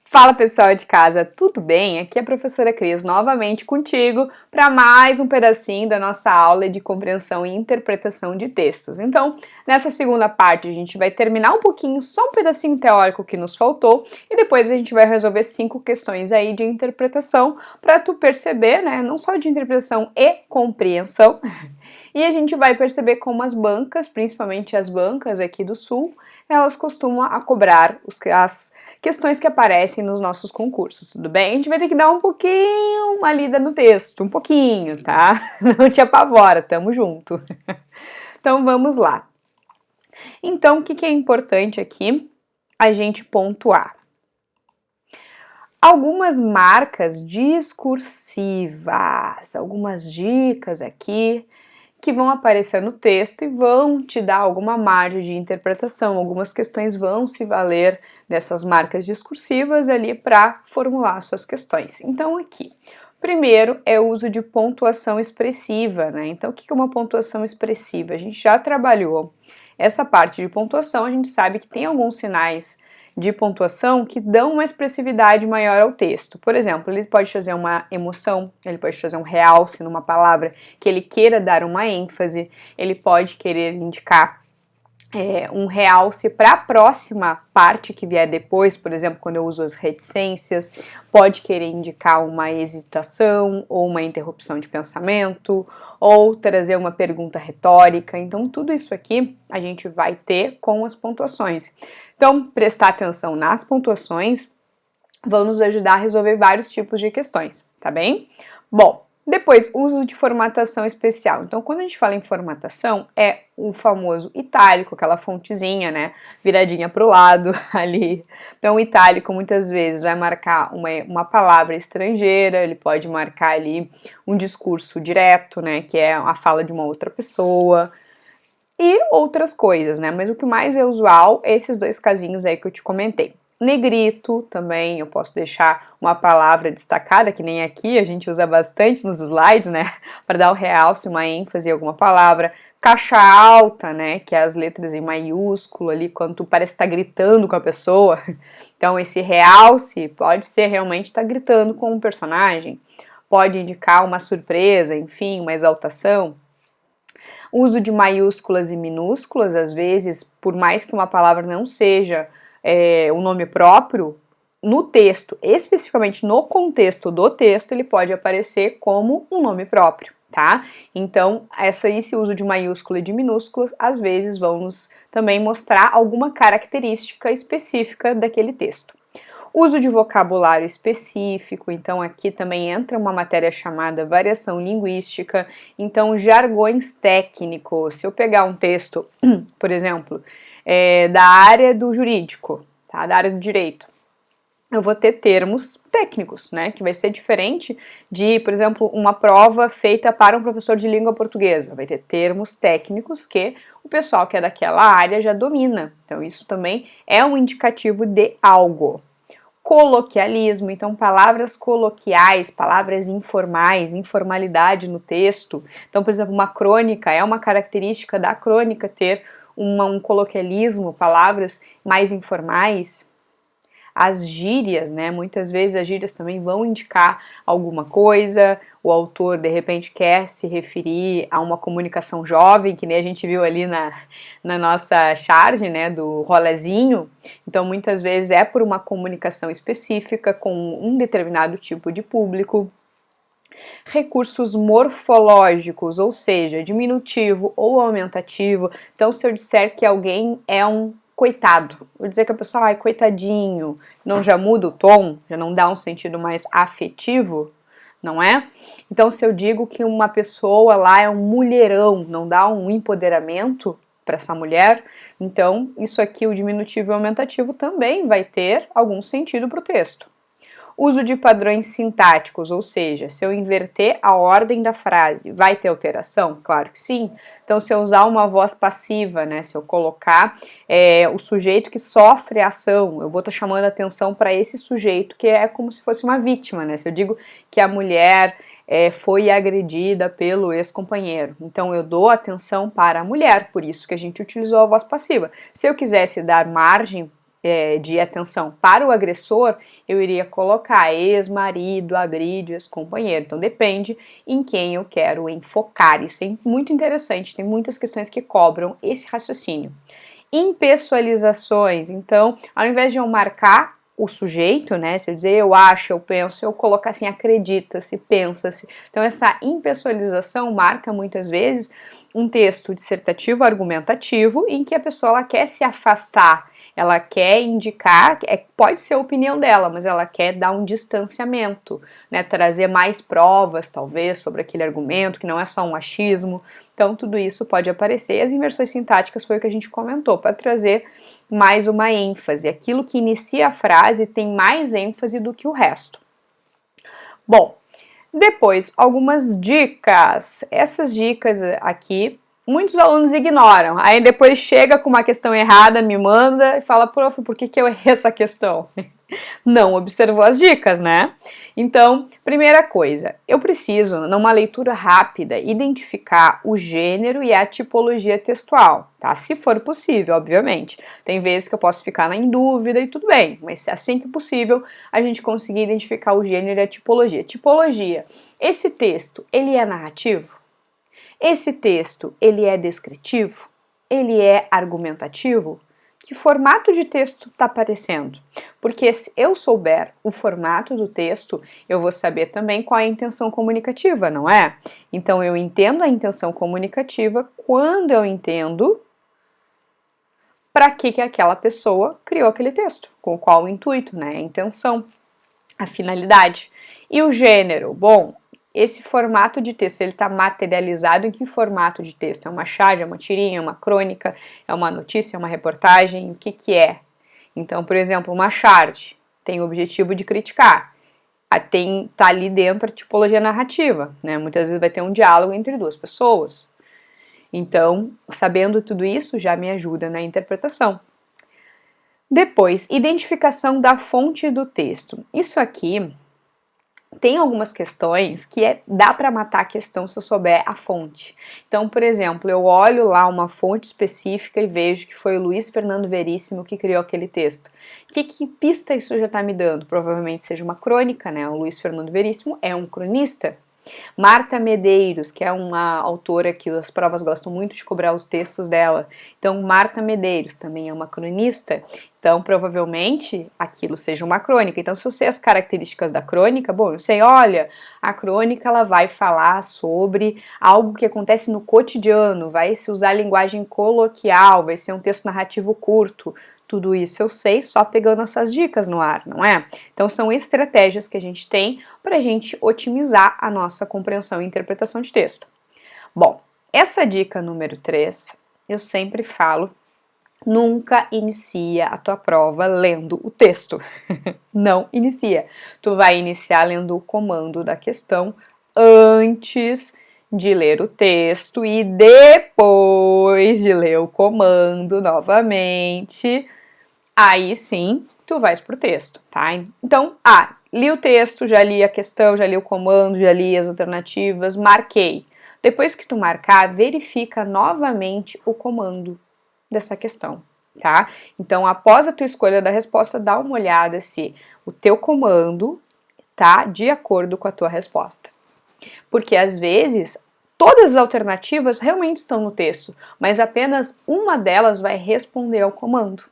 Fala pessoal de casa, tudo bem? Aqui é a professora Cris novamente contigo para mais um pedacinho da nossa aula de compreensão e interpretação de textos. Então, nessa segunda parte a gente vai terminar um pouquinho, só um pedacinho teórico que nos faltou e depois a gente vai resolver 5 questões aí de interpretação para tu perceber, né, não só de interpretação e compreensão. E a gente vai perceber como as bancas, principalmente as bancas aqui do Sul, elas costumam a cobrar as questões que aparecem nos nossos concursos, tudo bem? A gente vai ter que dar um pouquinho uma lida no texto, um pouquinho, tá? Não te apavora, tamo junto. Então vamos lá. Então o que é importante aqui? A gente pontuar. Algumas marcas discursivas, algumas dicas aqui que vão aparecer no texto e vão te dar alguma margem de interpretação, algumas questões vão se valer dessas marcas discursivas ali para formular suas questões. Então aqui, primeiro é o uso de pontuação expressiva, né? Então o que é uma pontuação expressiva? A gente já trabalhou essa parte de pontuação, a gente sabe que tem alguns sinais de pontuação que dão uma expressividade maior ao texto. Por exemplo, ele pode fazer uma emoção, ele pode fazer um realce numa palavra que ele queira dar uma ênfase, ele pode querer indicar um realce para a próxima parte que vier depois, por exemplo, quando eu uso as reticências, pode querer indicar uma hesitação ou uma interrupção de pensamento, ou trazer uma pergunta retórica. Então, tudo isso aqui a gente vai ter com as pontuações. Então, prestar atenção nas pontuações vão nos ajudar a resolver vários tipos de questões, tá bem? Bom, depois, uso de formatação especial. Então, quando a gente fala em formatação, é o famoso itálico, aquela fontezinha, né, viradinha para o lado ali. Então, o itálico muitas vezes vai marcar uma palavra estrangeira, ele pode marcar ali um discurso direto, né, que é a fala de uma outra pessoa, e outras coisas, né, mas o que mais é usual é esses dois casinhos aí que eu te comentei. Negrito também, eu posso deixar uma palavra destacada, que nem aqui a gente usa bastante nos slides, né, para dar o realce, uma ênfase em alguma palavra. Caixa alta, né, que é as letras em maiúsculo ali, quando tu parece estar gritando com a pessoa. Então esse realce pode ser realmente estar gritando com um personagem, pode indicar uma surpresa, enfim, uma exaltação. Uso de maiúsculas e minúsculas, às vezes, por mais que uma palavra não seja o nome próprio, no texto, especificamente no contexto do texto, ele pode aparecer como um nome próprio, tá? Então, esse uso de maiúscula e de minúsculas, às vezes, vão nos também mostrar alguma característica específica daquele texto. Uso de vocabulário específico, então aqui também entra uma matéria chamada variação linguística, então jargões técnicos. Se eu pegar um texto, por exemplo, da área do jurídico, tá? Da área do direito, eu vou ter termos técnicos, né, que vai ser diferente de, por exemplo, uma prova feita para um professor de língua portuguesa, vai ter termos técnicos que o pessoal que é daquela área já domina, então isso também é um indicativo de algo. Coloquialismo, então palavras coloquiais, palavras informais, informalidade no texto. Então, por exemplo, uma crônica, é uma característica da crônica ter um coloquialismo, palavras mais informais. As gírias, né, muitas vezes as gírias também vão indicar alguma coisa, o autor de repente quer se referir a uma comunicação jovem, que nem a gente viu ali na nossa charge, né, do rolezinho, então muitas vezes é por uma comunicação específica com um determinado tipo de público. Recursos morfológicos, ou seja, diminutivo ou aumentativo, então se eu disser que alguém é um coitado, vou dizer que a pessoa, ai, coitadinho, não já muda o tom, já não dá um sentido mais afetivo, não é? Então, se eu digo que uma pessoa lá é um mulherão, não dá um empoderamento para essa mulher, então isso aqui, o diminutivo e o aumentativo, também vai ter algum sentido para o texto. Uso de padrões sintáticos, ou seja, se eu inverter a ordem da frase, vai ter alteração? Claro que sim. Então, se eu usar uma voz passiva, né, se eu colocar o sujeito que sofre a ação, eu vou estar chamando a atenção para esse sujeito que é como se fosse uma vítima, né? Se eu digo que a mulher foi agredida pelo ex-companheiro, então eu dou atenção para a mulher, por isso que a gente utilizou a voz passiva. Se eu quisesse dar margem de atenção para o agressor, eu iria colocar ex-marido, agride, ex-companheiro. Então depende em quem eu quero enfocar. Isso é muito interessante, tem muitas questões que cobram esse raciocínio. Impessoalizações, então, ao invés de eu marcar o sujeito, né, se eu dizer eu acho, eu penso, eu colocar assim, acredita-se, pensa-se. Então essa impessoalização marca muitas vezes um texto dissertativo, argumentativo, em que a pessoa ela quer se afastar, ela quer indicar, pode ser a opinião dela, mas ela quer dar um distanciamento, né, trazer mais provas, talvez, sobre aquele argumento, que não é só um achismo. Então tudo isso pode aparecer. E as inversões sintáticas foi o que a gente comentou, para trazer mais uma ênfase. Aquilo que inicia a frase tem mais ênfase do que o resto. Bom, depois, algumas dicas. Essas dicas aqui, muitos alunos ignoram. Aí depois chega com uma questão errada, me manda e fala, prof, por que eu errei essa questão? Não observou as dicas, né? Então, primeira coisa, eu preciso, numa leitura rápida, identificar o gênero e a tipologia textual, tá? Se for possível, obviamente. Tem vezes que eu posso ficar em dúvida e tudo bem, mas assim que possível, a gente conseguir identificar o gênero e a tipologia. Tipologia, esse texto, ele é narrativo? Esse texto, ele é descritivo? Ele é argumentativo? Que formato de texto está aparecendo? Porque se eu souber o formato do texto, eu vou saber também qual é a intenção comunicativa, não é? Então eu entendo a intenção comunicativa quando eu entendo para que aquela pessoa criou aquele texto, com qual o intuito, né? A intenção, a finalidade. E o gênero? Bom, esse formato de texto, ele está materializado em que formato de texto? É uma charge, é uma tirinha, é uma crônica, é uma notícia, é uma reportagem? O que é? Então, por exemplo, uma charge tem o objetivo de criticar. Tá ali dentro a tipologia narrativa, né? Muitas vezes vai ter um diálogo entre duas pessoas. Então, sabendo tudo isso já me ajuda na interpretação. Depois, identificação da fonte do texto. Isso aqui tem algumas questões que dá para matar a questão se eu souber a fonte. Então, por exemplo, eu olho lá uma fonte específica e vejo que foi o Luiz Fernando Veríssimo que criou aquele texto. Que pista isso já está me dando? Provavelmente seja uma crônica, né? O Luiz Fernando Veríssimo é um cronista. Marta Medeiros, que é uma autora que as provas gostam muito de cobrar os textos dela. Então, Marta Medeiros também é uma cronista. Então, provavelmente, aquilo seja uma crônica. Então, se eu sei as características da crônica, bom, eu sei, olha, a crônica ela vai falar sobre algo que acontece no cotidiano, vai se usar linguagem coloquial, vai ser um texto narrativo curto. Tudo isso eu sei só pegando essas dicas no ar, não é? Então são estratégias que a gente tem para a gente otimizar a nossa compreensão e interpretação de texto. Bom, essa dica número 3, eu sempre falo, nunca inicia a tua prova lendo o texto. Não inicia. Tu vai iniciar lendo o comando da questão antes de ler o texto e depois de ler o comando novamente, aí sim tu vais pro texto, tá? Então, li o texto, já li a questão, já li o comando, já li as alternativas, marquei. Depois que tu marcar, verifica novamente o comando dessa questão, tá? Então, após a tua escolha da resposta, dá uma olhada se o teu comando tá de acordo com a tua resposta. Porque às vezes todas as alternativas realmente estão no texto, mas apenas uma delas vai responder ao comando.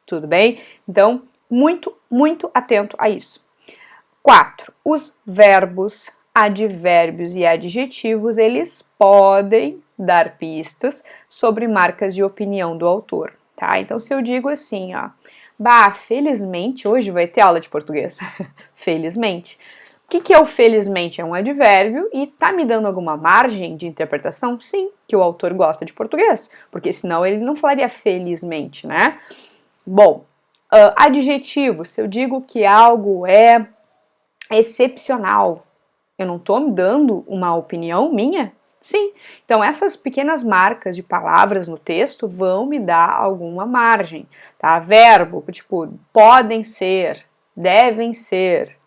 Tudo bem? Então, muito, muito atento a isso. 4. Os verbos, advérbios e adjetivos, eles podem dar pistas sobre marcas de opinião do autor, tá? Então, se eu digo assim, ó, felizmente hoje vai ter aula de português. Felizmente. O que é o felizmente? É um advérbio e tá me dando alguma margem de interpretação? Sim, que o autor gosta de português, porque senão ele não falaria felizmente, né? Bom, adjetivo, se eu digo que algo é excepcional, eu não estou me dando uma opinião minha? Sim. Então essas pequenas marcas de palavras no texto vão me dar alguma margem, tá? Verbo, tipo, podem ser, devem ser.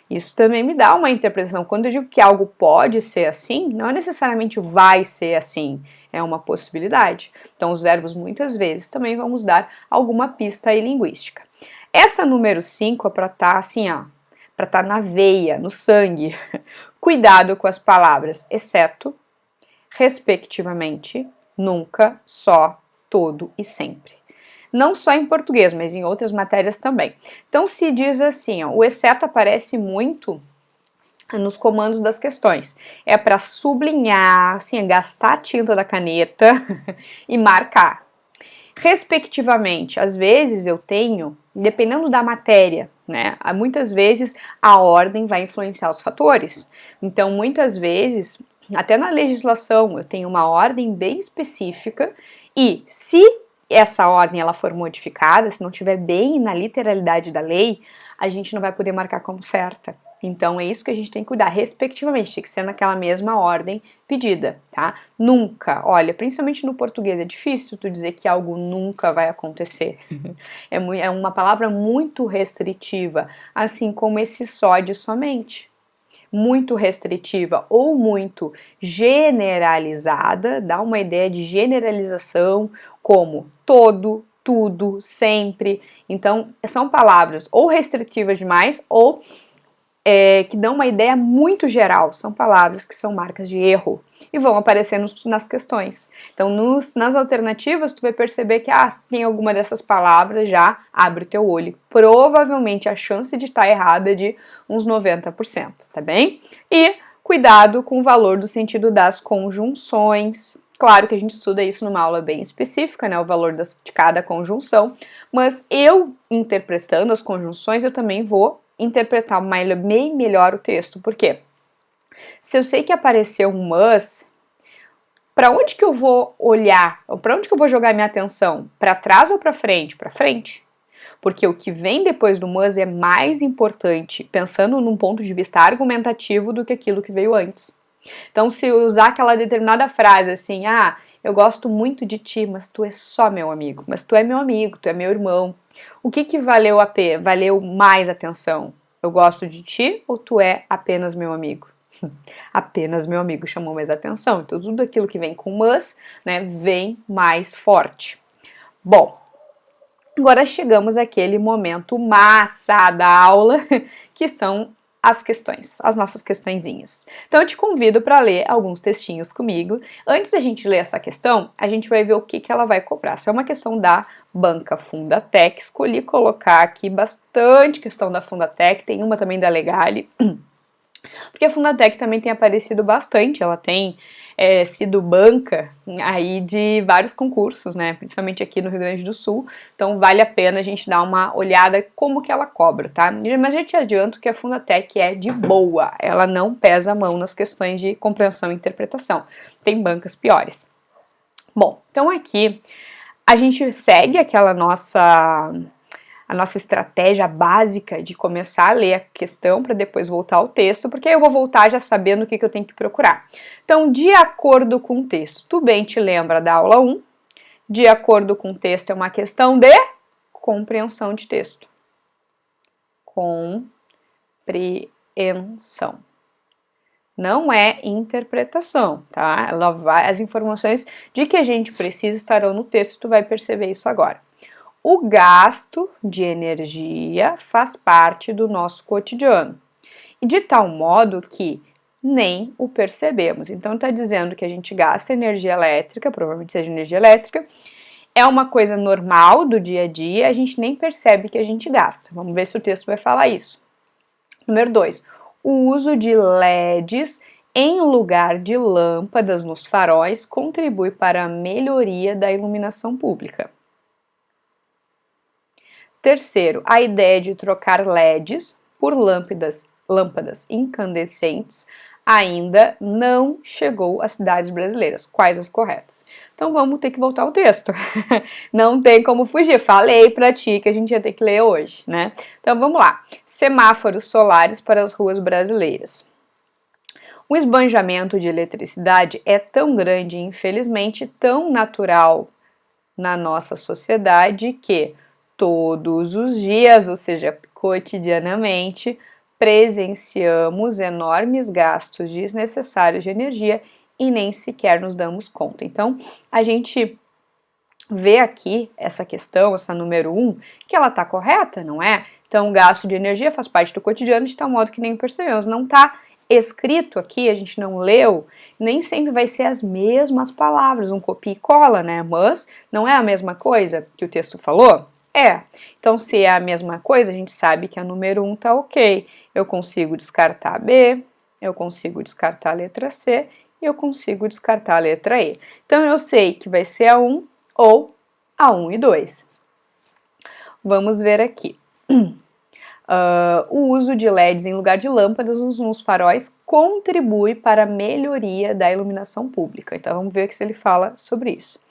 Isso também me dá uma interpretação. Quando eu digo que algo pode ser assim, não é necessariamente vai ser assim, é uma possibilidade. Então os verbos muitas vezes também vão nos dar alguma pista aí linguística. Essa número 5 é para estar assim, ó, para estar na veia, no sangue. Cuidado com as palavras exceto, respectivamente, nunca, só, todo e sempre. Não só em português, mas em outras matérias também. Então se diz assim, ó, o exceto aparece muito nos comandos das questões. É para sublinhar, assim, gastar a tinta da caneta e marcar. Respectivamente, às vezes eu tenho, dependendo da matéria, né? Muitas vezes a ordem vai influenciar os fatores. Então, muitas vezes, até na legislação, eu tenho uma ordem bem específica e se essa ordem ela for modificada, se não estiver bem na literalidade da lei, a gente não vai poder marcar como certa. Então é isso que a gente tem que cuidar, respectivamente, tem que ser naquela mesma ordem pedida, tá? Nunca, olha, principalmente no português, é difícil tu dizer que algo nunca vai acontecer. É uma palavra muito restritiva, assim como esse só de somente. Muito restritiva ou muito generalizada, dá uma ideia de generalização, como todo, tudo, sempre. Então, são palavras ou restritivas demais ou que dão uma ideia muito geral, são palavras que são marcas de erro e vão aparecer nas questões. Então, nas alternativas, tu vai perceber que tem alguma dessas palavras, já abre o teu olho. Provavelmente a chance de estar errada é de uns 90%, tá bem? E cuidado com o valor do sentido das conjunções. Claro que a gente estuda isso numa aula bem específica, né, o valor de cada conjunção, mas eu interpretando as conjunções, eu também vou interpretar bem melhor o texto. Por quê? Se eu sei que apareceu um mas, para onde que eu vou olhar? Para onde que eu vou jogar minha atenção? Para trás ou para frente? Para frente. Porque o que vem depois do mas é mais importante, pensando num ponto de vista argumentativo, do que aquilo que veio antes. Então, se eu usar aquela determinada frase assim, eu gosto muito de ti, mas tu é só meu amigo. Mas tu é meu amigo, tu é meu irmão. O que valeu valeu mais atenção? Eu gosto de ti ou tu é apenas meu amigo? Apenas meu amigo chamou mais atenção. Então, tudo aquilo que vem com mas, né, vem mais forte. Bom, agora chegamos àquele momento massa da aula, que são as questões, as nossas questõezinhas. Então eu te convido para ler alguns textinhos comigo. Antes da gente ler essa questão, a gente vai ver o que ela vai cobrar. Essa é uma questão da Banca Fundatec, escolhi colocar aqui bastante questão da Fundatec, tem uma também da Legale, porque a Fundatec também tem aparecido bastante, ela tem sido banca aí de vários concursos, né, principalmente aqui no Rio Grande do Sul, então vale a pena a gente dar uma olhada como que ela cobra, tá? Mas já te adianto que a Fundatec é de boa, ela não pesa a mão nas questões de compreensão e interpretação, tem bancas piores. Bom, então aqui a gente segue aquela a nossa estratégia básica de começar a ler a questão para depois voltar ao texto, porque aí eu vou voltar já sabendo o que eu tenho que procurar. Então, de acordo com o texto, tu bem te lembra da aula 1, de acordo com o texto é uma questão de compreensão de texto. Compreensão. Não é interpretação, tá? As informações de que a gente precisa estarão no texto, tu vai perceber isso agora. O gasto de energia faz parte do nosso cotidiano, e de tal modo que nem o percebemos. Então, está dizendo que a gente gasta energia elétrica, provavelmente seja energia elétrica, é uma coisa normal do dia a dia, a gente nem percebe que a gente gasta. Vamos ver se o texto vai falar isso. Número 2. O uso de LEDs em lugar de lâmpadas nos faróis contribui para a melhoria da iluminação pública. Terceiro, a ideia de trocar LEDs por lâmpadas incandescentes ainda não chegou às cidades brasileiras. Quais as corretas? Então vamos ter que voltar ao texto. Não tem como fugir. Falei pra ti que a gente ia ter que ler hoje, né? Então vamos lá. Semáforos solares para as ruas brasileiras. O esbanjamento de eletricidade é tão grande e, infelizmente, tão natural na nossa sociedade que todos os dias, ou seja, cotidianamente, presenciamos enormes gastos desnecessários de energia e nem sequer nos damos conta. Então, a gente vê aqui essa questão, essa número 1, que ela está correta, não é? Então, o gasto de energia faz parte do cotidiano de tal modo que nem percebemos. Não está escrito aqui, a gente não leu, nem sempre vai ser as mesmas palavras, um copia e cola, né? Mas não é a mesma coisa que o texto falou? É. Então, se é a mesma coisa, a gente sabe que a número 1 tá ok. Eu consigo descartar a B, eu consigo descartar a letra C e eu consigo descartar a letra E. Então, eu sei que vai ser a 1 ou a 1 e 2. Vamos ver aqui. O uso de LEDs em lugar de lâmpadas nos faróis contribui para a melhoria da iluminação pública. Então vamos ver se ele fala sobre isso.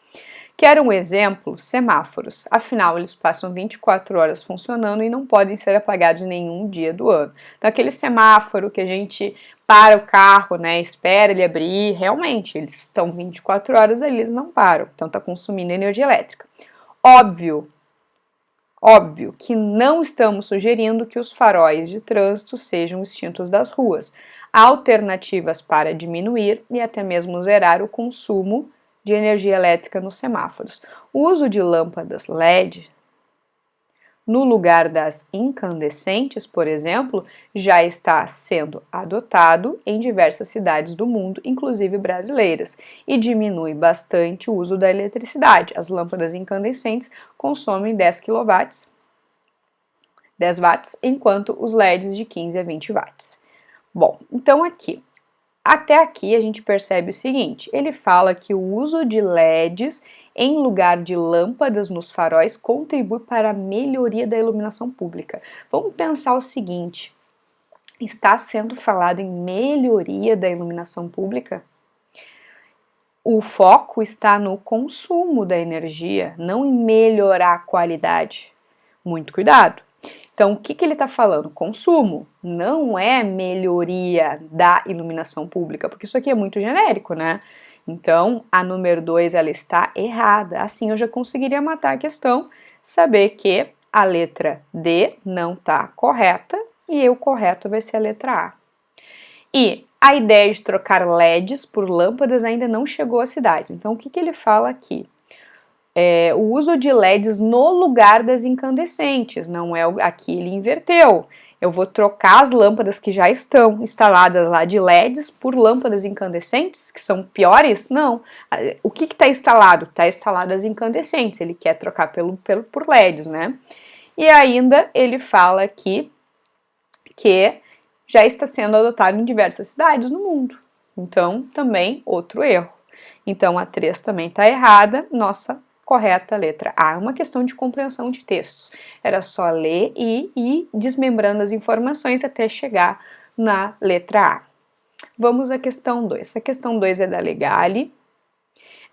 Quero um exemplo? Semáforos. Afinal, eles passam 24 horas funcionando e não podem ser apagados em nenhum dia do ano. Então aquele semáforo que a gente para o carro, né, espera ele abrir, realmente, eles estão 24 horas ali, eles não param. Então está consumindo energia elétrica. Óbvio que não estamos sugerindo que os faróis de trânsito sejam extintos das ruas. Há alternativas para diminuir e até mesmo zerar o consumo de energia elétrica nos semáforos. O uso de lâmpadas LED no lugar das incandescentes, por exemplo, já está sendo adotado em diversas cidades do mundo, inclusive brasileiras, e diminui bastante o uso da eletricidade. As lâmpadas incandescentes consomem 10 kW, 10 watts, enquanto os LEDs de 15 a 20 watts. Bom, então até aqui a gente percebe o seguinte, ele fala que o uso de LEDs em lugar de lâmpadas nos faróis contribui para a melhoria da iluminação pública. Vamos pensar o seguinte, está sendo falado em melhoria da iluminação pública? O foco está no consumo da energia, não em melhorar a qualidade. Muito cuidado! Então, o que ele está falando? Consumo, não é melhoria da iluminação pública, porque isso aqui é muito genérico, né? Então, a número 2, ela está errada. Assim, eu já conseguiria matar a questão, saber que a letra D não está correta e o correto vai ser a letra A. E a ideia de trocar LEDs por lâmpadas ainda não chegou à cidade. Então, o que ele fala aqui? O uso de LEDs no lugar das incandescentes, não é aqui ele inverteu. Eu vou trocar as lâmpadas que já estão instaladas lá de LEDs por lâmpadas incandescentes, que são piores? Não. O que está instalado? Está instalado as incandescentes, ele quer trocar por LEDs, né? E ainda ele fala aqui que já está sendo adotado em diversas cidades no mundo. Então, também outro erro. Então, a 3 também está errada, nossa correta letra A. É uma questão de compreensão de textos. Era só ler e ir desmembrando as informações até chegar na letra A. Vamos à questão 2. A questão 2 é da Legale.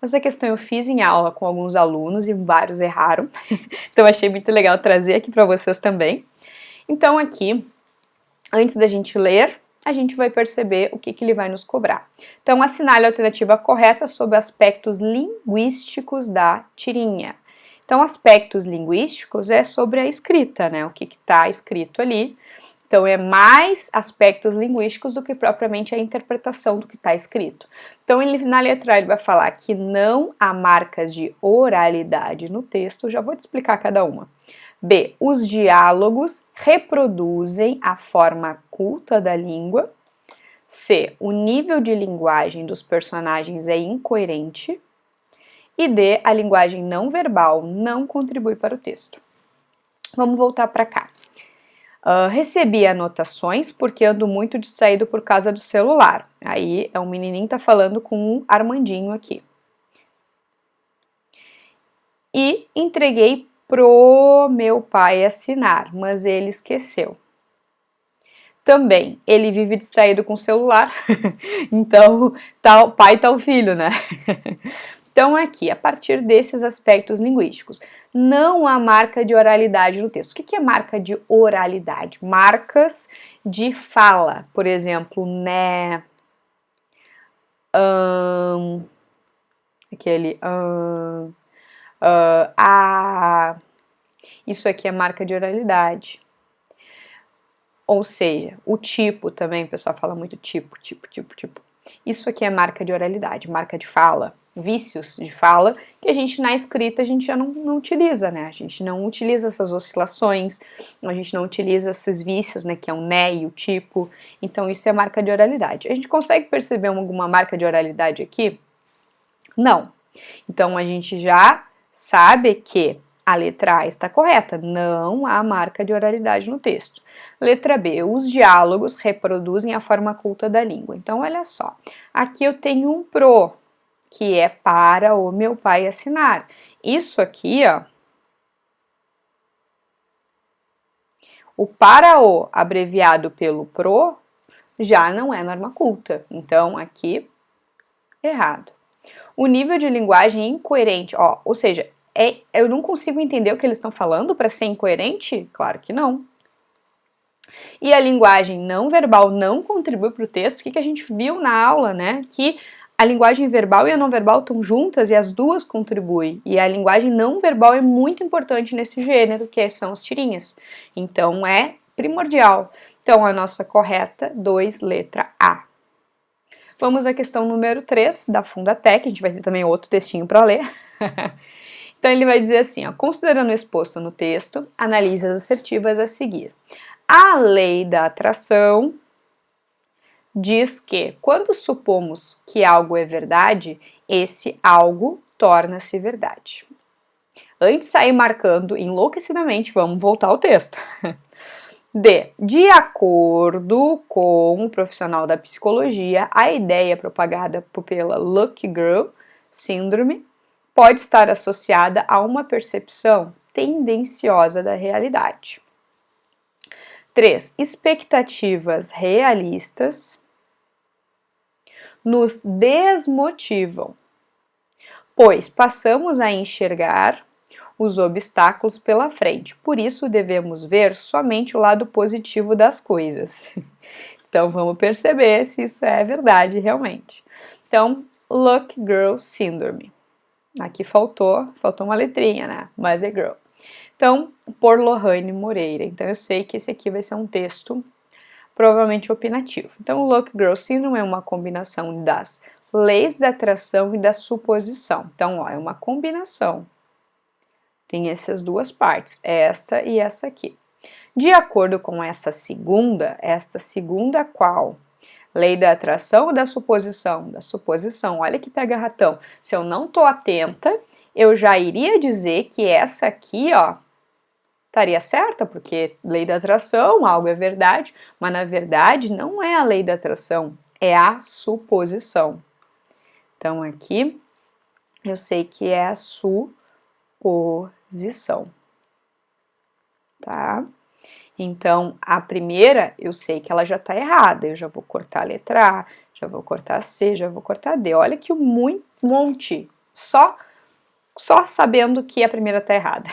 Essa questão eu fiz em aula com alguns alunos e vários erraram. Então achei muito legal trazer aqui para vocês também. Então aqui, antes da gente ler, a gente vai perceber o que ele vai nos cobrar. Então, assinale a alternativa correta sobre aspectos linguísticos da tirinha. Então, aspectos linguísticos é sobre a escrita, né? O que está escrito ali. Então, é mais aspectos linguísticos do que propriamente a interpretação do que está escrito. Então, na letra A, ele vai falar que não há marcas de oralidade no texto. Já vou te explicar cada uma. B. Os diálogos reproduzem a forma culta da língua. C. O nível de linguagem dos personagens é incoerente. E D. A linguagem não verbal não contribui para o texto. Vamos voltar para cá. Recebi anotações porque ando muito distraído por causa do celular. Aí é um menininho tá falando com um Armandinho aqui. E entreguei pro meu pai assinar, mas ele esqueceu. Também, ele vive distraído com o celular, então, tal pai, tal filho, né? Então, aqui, a partir desses aspectos linguísticos, não há marca de oralidade no texto. O que é marca de oralidade? Marcas de fala, por exemplo, né, aquele isso aqui é marca de oralidade. Ou seja, o tipo também, o pessoal fala muito tipo. Isso aqui é marca de oralidade, marca de fala, vícios de fala, que a gente na escrita a gente já não utiliza, né? A gente não utiliza essas oscilações, a gente não utiliza esses vícios, né? Que é o né e o tipo. Então isso é marca de oralidade. A gente consegue perceber alguma marca de oralidade aqui? Não. Então a gente já sabe que a letra A está correta, não há marca de oralidade no texto. Letra B, os diálogos reproduzem a forma culta da língua. Então, olha só, aqui eu tenho um pro, que é para o meu pai assinar. Isso aqui, ó, o para o abreviado pelo pro já não é norma culta. Então, aqui, errado. O nível de linguagem é incoerente, ó, ou seja, eu não consigo entender o que eles estão falando para ser incoerente? Claro que não. E a linguagem não verbal não contribui para o texto. O que a gente viu na aula, né? Que a linguagem verbal e a não verbal estão juntas e as duas contribuem. E a linguagem não verbal é muito importante nesse gênero, que são as tirinhas. Então, é primordial. Então, a nossa correta, 2, letra A. Vamos à questão número 3, da Fundatec. A gente vai ter também outro textinho para ler. Então, ele vai dizer assim, ó, considerando o exposto no texto, analise as assertivas a seguir. A lei da atração diz que, quando supomos que algo é verdade, esse algo torna-se verdade. Antes de sair marcando enlouquecidamente, vamos voltar ao texto. D. De acordo com o profissional da psicologia, a ideia propagada pela Lucky Girl Síndrome pode estar associada a uma percepção tendenciosa da realidade. 3. Expectativas realistas nos desmotivam, pois passamos a enxergar os obstáculos pela frente. Por isso, devemos ver somente o lado positivo das coisas. Então, vamos perceber se isso é verdade realmente. Então, Lucky Girl Síndrome. Aqui faltou uma letrinha, né? Mas é girl. Então, por Lohane Moreira. Então, eu sei que esse aqui vai ser um texto provavelmente opinativo. Então, o Lucky Girl Syndrome é uma combinação das leis da atração e da suposição. Então, ó, é uma combinação. Tem essas duas partes, esta e essa aqui. De acordo com esta segunda qual? Lei da atração ou da suposição? Da suposição. Olha que pega ratão. Se eu não tô atenta, eu já iria dizer que essa aqui, ó, estaria certa, porque lei da atração, algo é verdade, mas na verdade não é a lei da atração, é a suposição. Então aqui eu sei que é a suposição, tá? Então a primeira eu sei que ela já está errada, eu já vou cortar a letra A, já vou cortar a C, já vou cortar a D. Olha que um monte, só sabendo que a primeira está errada.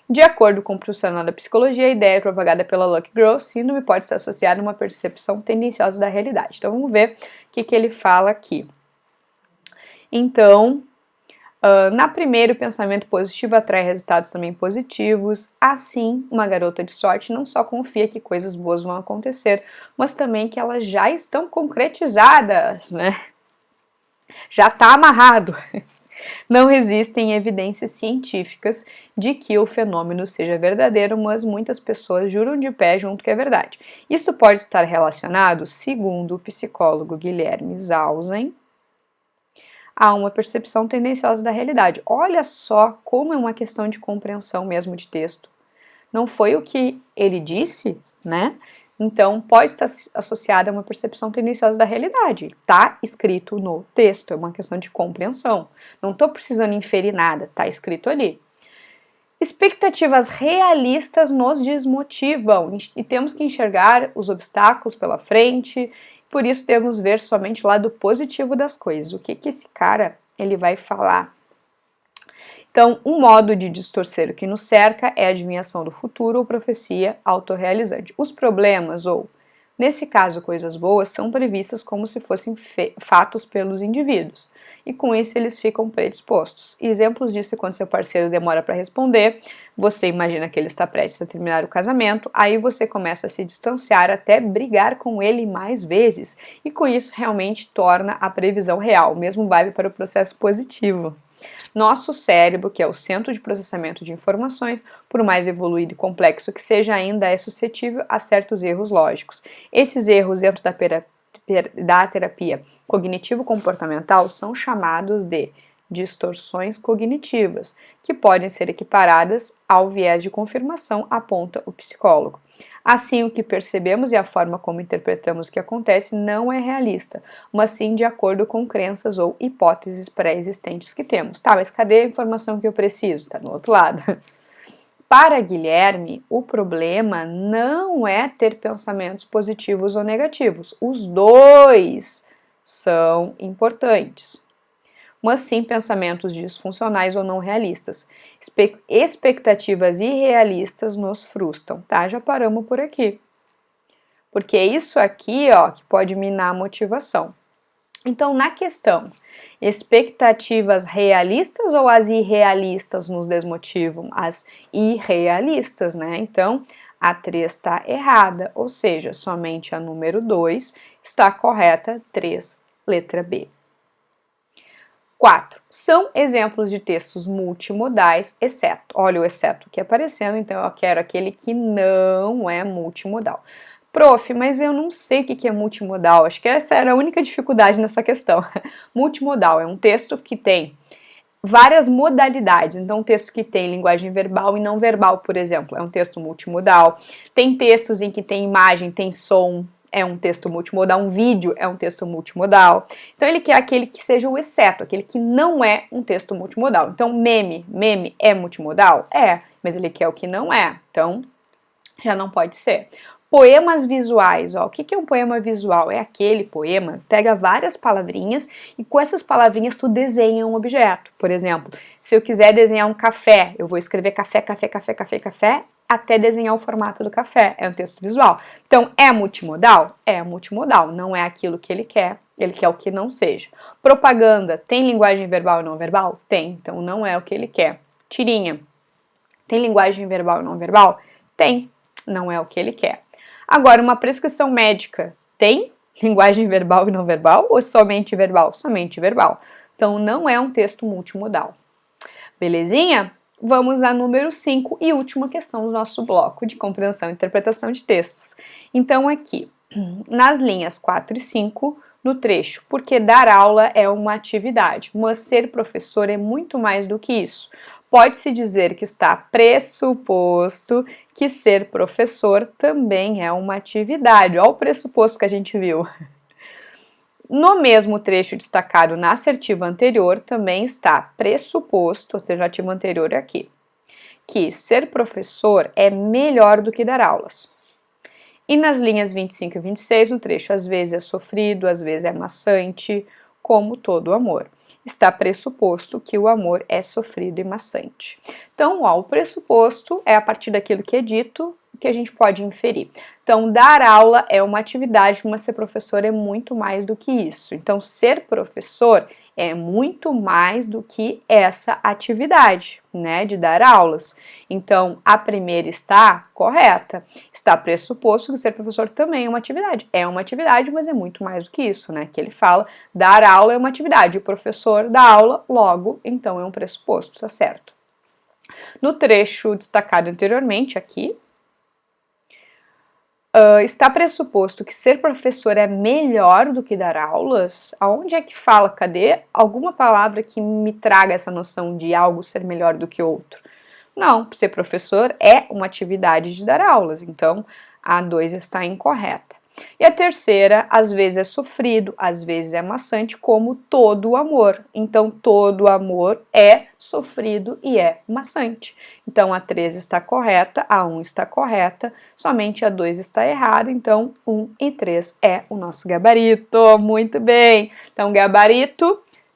De acordo com o profissional da psicologia, a ideia propagada pela Lucky Girl Síndrome pode ser associada a uma percepção tendenciosa da realidade. Então, vamos ver o que ele fala aqui. Então, na primeira, o pensamento positivo atrai resultados também positivos. Assim, uma garota de sorte não só confia que coisas boas vão acontecer, mas também que elas já estão concretizadas, né? Já está amarrado. Não existem evidências científicas de que o fenômeno seja verdadeiro, mas muitas pessoas juram de pé junto que é verdade. Isso pode estar relacionado, segundo o psicólogo Guilherme Zausen, a uma percepção tendenciosa da realidade. Olha só como é uma questão de compreensão mesmo de texto. Não foi o que ele disse, né? Então, pode estar associada a uma percepção tendenciosa da realidade. Está escrito no texto, é uma questão de compreensão. Não estou precisando inferir nada, está escrito ali. Expectativas realistas nos desmotivam e temos que enxergar os obstáculos pela frente, por isso devemos ver somente o lado positivo das coisas. O que esse cara ele vai falar? Então, um modo de distorcer o que nos cerca é a adivinhação do futuro ou profecia autorrealizante. Os problemas ou Nesse caso, coisas boas são previstas como se fossem fatos pelos indivíduos, e com isso eles ficam predispostos. E exemplos disso é quando seu parceiro demora para responder, você imagina que ele está prestes a terminar o casamento, aí você começa a se distanciar até brigar com ele mais vezes, e com isso realmente torna a previsão real, o mesmo vale para o processo positivo. Nosso cérebro, que é o centro de processamento de informações, por mais evoluído e complexo que seja, ainda é suscetível a certos erros lógicos. Esses erros dentro da terapia cognitivo-comportamental são chamados de distorções cognitivas, que podem ser equiparadas ao viés de confirmação, aponta o psicólogo. Assim, o que percebemos e a forma como interpretamos o que acontece não é realista, mas sim de acordo com crenças ou hipóteses pré-existentes que temos. Tá, mas cadê a informação que eu preciso? Tá no outro lado. Para Guilherme, o problema não é ter pensamentos positivos ou negativos. Os dois são importantes, mas sim pensamentos disfuncionais ou não realistas. Expectativas irrealistas nos frustram, tá? Já paramos por aqui. Porque é isso aqui, ó, que pode minar a motivação. Então, na questão, expectativas realistas ou as irrealistas nos desmotivam? As irrealistas, né? Então, a 3 está errada, ou seja, somente a número 2 está correta, 3, letra B. 4. São exemplos de textos multimodais, exceto. Olha o exceto aqui aparecendo, então eu quero aquele que não é multimodal. Prof, mas eu não sei o que é multimodal, acho que essa era a única dificuldade nessa questão. Multimodal é um texto que tem várias modalidades, então um texto que tem linguagem verbal e não verbal, por exemplo, é um texto multimodal. Tem textos em que tem imagem, tem som, é um texto multimodal, um vídeo é um texto multimodal. Então ele quer aquele que seja o exceto, aquele que não é um texto multimodal. Então meme é multimodal? É, mas ele quer o que não é, então já não pode ser. Poemas visuais, ó, o que é um poema visual? É aquele poema, pega várias palavrinhas e com essas palavrinhas tu desenha um objeto. Por exemplo, se eu quiser desenhar um café, eu vou escrever café, até desenhar o formato do café, é um texto visual. Então, é multimodal? É multimodal, não é aquilo que ele quer o que não seja. Propaganda, tem linguagem verbal e não verbal? Tem, então não é o que ele quer. Tirinha, tem linguagem verbal e não verbal? Tem, não é o que ele quer. Agora, uma prescrição médica tem linguagem verbal e não verbal ou somente verbal? Somente verbal. Então, não é um texto multimodal. Belezinha? Vamos à número 5 e última questão do nosso bloco de compreensão e interpretação de textos. Então, aqui, nas linhas 4 e 5, no trecho, porque dar aula é uma atividade, mas ser professor é muito mais do que isso. Pode-se dizer que está pressuposto que ser professor também é uma atividade. Olha o pressuposto que a gente viu. No mesmo trecho destacado na assertiva anterior, também está pressuposto, a alternativa anterior é aqui, que ser professor é melhor do que dar aulas. E nas linhas 25 e 26, no trecho, às vezes é sofrido, às vezes é maçante, como todo amor. Está pressuposto que o amor é sofrido e maçante. Então, ó, o pressuposto é a partir daquilo que é dito que a gente pode inferir. Então, dar aula é uma atividade, mas ser professor é muito mais do que isso. Então, ser professor é muito mais do que essa atividade, né, de dar aulas. Então, a primeira está correta. Está pressuposto que ser professor também é uma atividade. É uma atividade, mas é muito mais do que isso, né, que ele fala, dar aula é uma atividade, o professor dá aula, logo, então é um pressuposto, tá certo? No trecho destacado anteriormente aqui, está pressuposto que ser professor é melhor do que dar aulas? Aonde é que fala? Cadê alguma palavra que me traga essa noção de algo ser melhor do que outro? Não, ser professor é uma atividade de dar aulas, então a 2 está incorreta. E a terceira, às vezes é sofrido, às vezes é maçante, como todo amor. Então, todo amor é sofrido e é maçante. Então, a 3 está correta, a 1 está correta, somente a 2 está errada. Então, 1 e 3 é o nosso gabarito. Muito bem! Então, gabarito,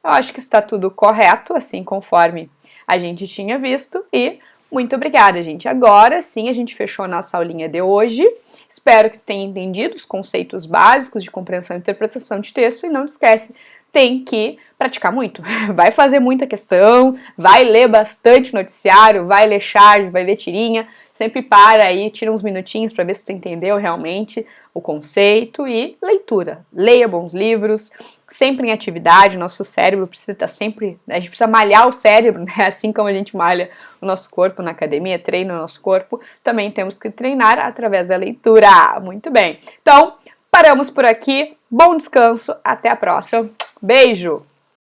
eu acho que está tudo correto, assim conforme a gente tinha visto. E Muito obrigada, gente. Agora sim, a gente fechou a nossa aulinha de hoje. Espero que tenha entendido os conceitos básicos de compreensão e interpretação de texto e não esquece, tem que praticar muito. Vai fazer muita questão, vai ler bastante noticiário, vai ler charge, vai ver tirinha, sempre para aí, tira uns minutinhos para ver se tu entendeu realmente o conceito e leitura. Leia bons livros, sempre em atividade, o nosso cérebro precisa estar sempre, a gente precisa malhar o cérebro, né? Assim como a gente malha o nosso corpo na academia, treina o nosso corpo, também temos que treinar através da leitura. Muito bem. Então, paramos por aqui. Bom descanso, até a próxima. Beijo!